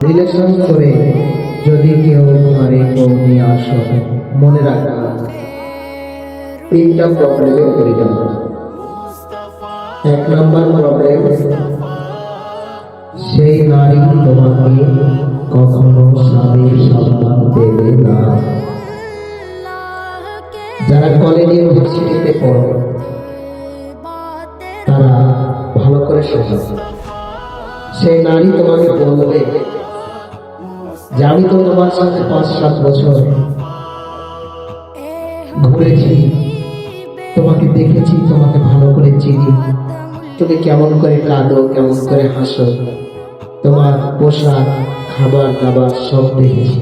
Relation করে যদি কেউ ঘরে বউ নিয়ে আসো, মনে রাখা তিনটা প্রবলেমে পড়ে যাবে। এক নম্বর প্রবলেম, সেই নারী তোমাকে কখনো স্বামীর সম্মান দেবে না। যারা কলেজ ইউনিভার্সিটিতে পড়ো তারা ভালো করে শোনো, সেই নারী তোমাকে বলবে যে আমি তো তোমার সাথে 5-7 বছর ঘুরেছি, তোমাকে দেখেছি, তোমাকে ভালো করে চিনি, তুমি কেমন করে কাঁদো, কেমন করে হাসো, তোমার পোশাক, খাবার দাবার সব দেখেছি।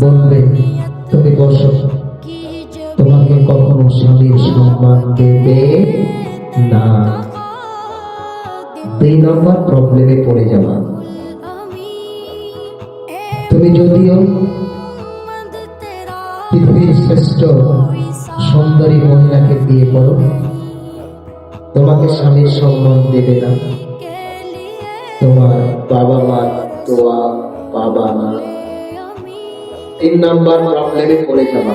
বলবে তুমি বসো, তোমাকে কখনো স্বামীর সম্মান দেবে না। 2 নম্বর প্রবলেমে পড়ে যাওয়া। তুমি যদিও পৃথিবীর শ্রেষ্ঠ সুন্দরী মহিলাকে বিয়ে করো, তোমাকে স্বামীর সম্মান দেবে না, তোমার বাবা মার দোয়া পাবা না। 3 নম্বর প্রবলেমে পড়ে যাবা।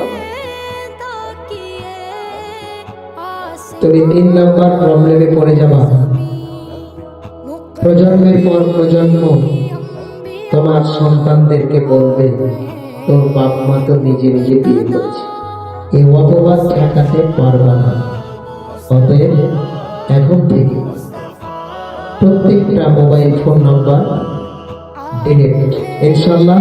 তুমি 3 নম্বর প্রবলেমে পড়ে যাবা। প্রজন্মের পর প্রজন্ম তোমার সন্তানদেরকে বলবে তোর বাপ মা তো নিজে নিজে বিয়ে করেছে। এই অপবাদ ঠেকাতে পারবা না। অতএব এখন থেকে প্রত্যেকটা মোবাইল ফোন নাম্বার ডিলিট, ইনশাআল্লাহ।